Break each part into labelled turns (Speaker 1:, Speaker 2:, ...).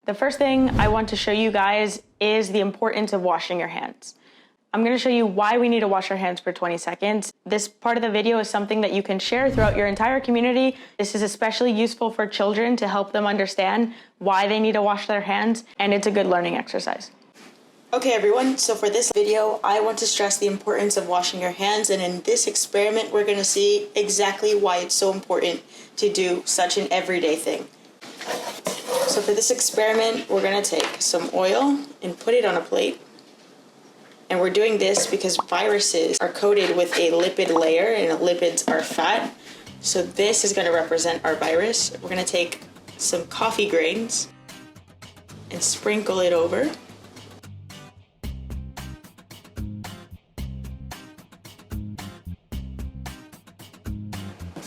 Speaker 1: The first thing I want to show you guys is the importance of washing your hands. I'm going to show you why we need to wash our hands for 20 seconds. This part of the video is something that you can share throughout your entire community. This is especially useful for children to help them understand why they need to wash their hands, and it's a good learning exercise. Okay everyone, so for this video, I want to stress the importance of washing your hands, and in this experiment, we're going to see exactly why it's so important to do such an everyday thing. So for this experiment, we're going to take some oil and put it on a plate. And we're doing this because viruses are coated with a lipid layer, and lipids are fat. So this is going to represent our virus. We're going to take some coffee grains and sprinkle it over.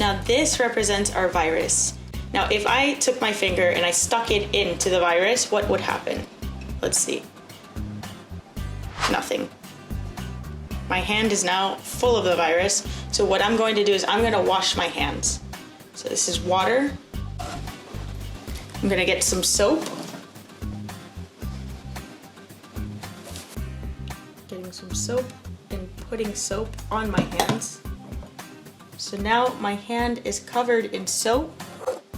Speaker 1: Now this represents our virus. Now if I took my finger and I stuck it into the virus, what would happen? Let's see. Nothing. My hand is now full of the virus. So what I'm going to do is I'm going to wash my hands. So this is water. I'm going to get some soap. Getting some soap and putting soap on my hands. So now my hand is covered in soap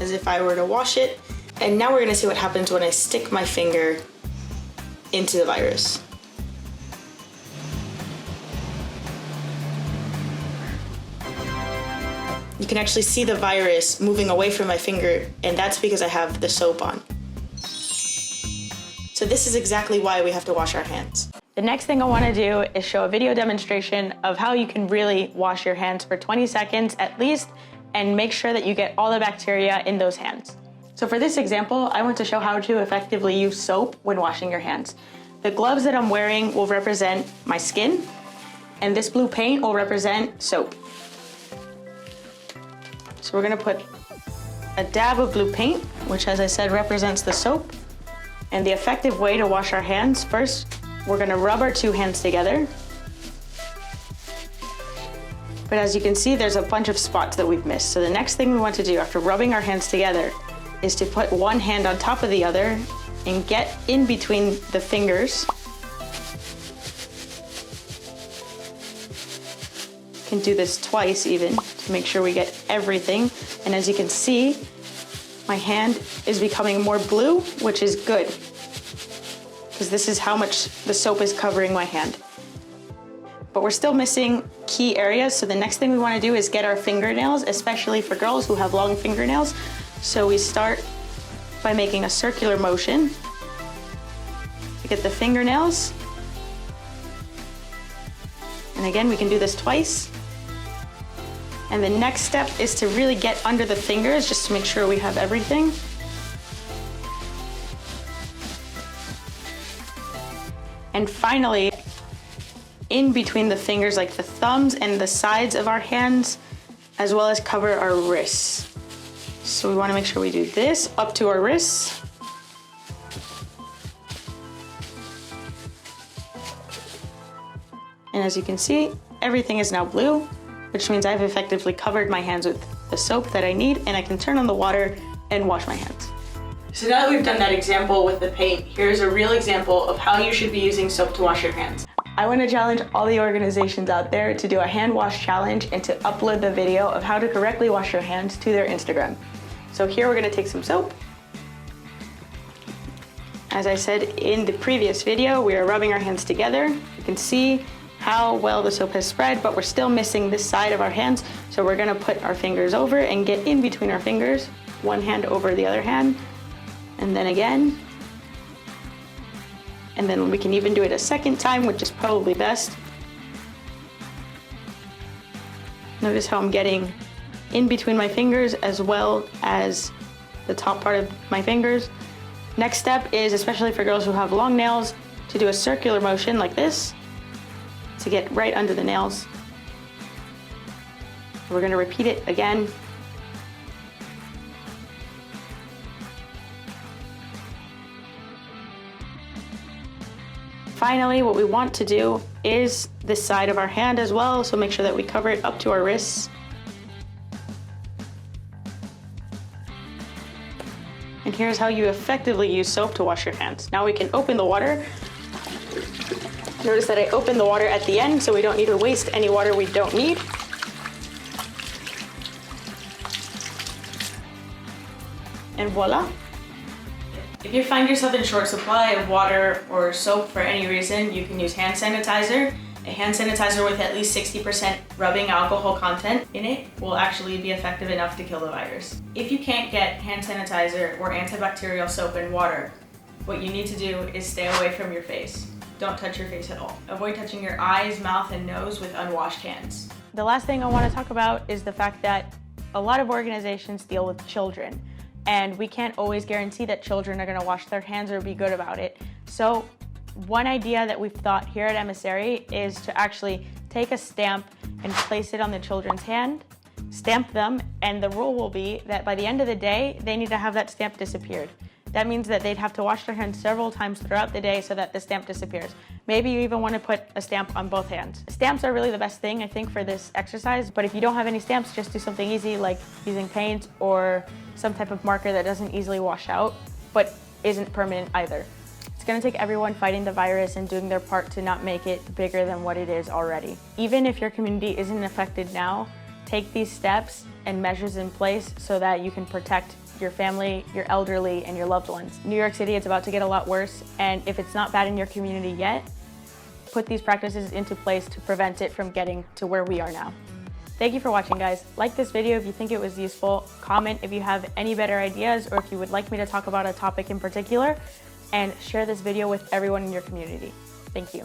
Speaker 1: as if I were to wash it. And now we're going to see what happens when I stick my finger into the virus. You can actually see the virus moving away from my finger, and that's because I have the soap on. So this is exactly why we have to wash our hands. The next thing I want to do is show a video demonstration of how you can really wash your hands for 20 seconds at least, and make sure that you get all the bacteria in those hands. So for this example, I want to show how to effectively use soap when washing your hands. The gloves that I'm wearing will represent my skin, and this blue paint will represent soap. So we're gonna put a dab of blue paint, which as I said represents the soap. And the effective way to wash our hands, first, we're gonna rub our two hands together. But as you can see, there's a bunch of spots that we've missed. So the next thing we want to do after rubbing our hands together is to put one hand on top of the other and get in between the fingers. You can do this twice even to make sure we get everything. And as you can see, my hand is becoming more blue, which is good, because this is how much the soap is covering my hand. But we're still missing key areas, so the next thing we want to do is get our fingernails, especially for girls who have long fingernails. So we start by making a circular motion to get the fingernails. And again, we can do this twice. And the next step is to really get under the fingers just to make sure we have everything. And finally, in between the fingers, like the thumbs and the sides of our hands, as well as cover our wrists. So we want to make sure we do this up to our wrists. And as you can see, everything is now blue, which means I've effectively covered my hands with the soap that I need, and I can turn on the water and wash my hands. So now that we've done that example with the paint, here's a real example of how you should be using soap to wash your hands. I want to challenge all the organizations out there to do a hand wash challenge and to upload the video of how to correctly wash your hands to their Instagram. So here we're going to take some soap. As I said in the previous video, we are rubbing our hands together. You can see how well the soap has spread, but we're still missing this side of our hands. So we're gonna put our fingers over and get in between our fingers, one hand over the other hand, and then again. And then we can even do it a second time, which is probably best. Notice how I'm getting in between my fingers as well as the top part of my fingers. Next step is, especially for girls who have long nails, to do a circular motion like this, to get right under the nails. We're going to repeat it again. Finally, what we want to do is this side of our hand as well, so make sure that we cover it up to our wrists. And And here's how you effectively use soap to wash your hands. Now we can open the water. Notice that I opened the water at the end, so we don't need to waste any water we don't need. And voila. If you find yourself in short supply of water or soap for any reason, you can use hand sanitizer. A hand sanitizer with at least 60% rubbing alcohol content in it will actually be effective enough to kill the virus. If you can't get hand sanitizer or antibacterial soap and water, what you need to do is stay away from your face. Don't touch your face at all. Avoid touching your eyes, mouth, and nose with unwashed hands. The last thing I want to talk about is the fact that a lot of organizations deal with children, and we can't always guarantee that children are going to wash their hands or be good about it. So one idea that we've thought here at Emisari is to actually take a stamp and place it on the children's hand, stamp them, and the rule will be that by the end of the day, they need to have that stamp disappeared. That means that they'd have to wash their hands several times throughout the day so that the stamp disappears. Maybe you even want to put a stamp on both hands. Stamps are really the best thing, I think, for this exercise, but if you don't have any stamps, just do something easy like using paint or some type of marker that doesn't easily wash out, but isn't permanent either. It's going to take everyone fighting the virus and doing their part to not make it bigger than what it is already. Even if your community isn't affected now, take these steps and measures in place so that you can protect your family, your elderly, and your loved ones. New York City, it's about to get a lot worse, and if it's not bad in your community yet, put these practices into place to prevent it from getting to where we are now. Thank you for watching, guys. Like this video if you think it was useful, comment if you have any better ideas or if you would like me to talk about a topic in particular, and share this video with everyone in your community. Thank you.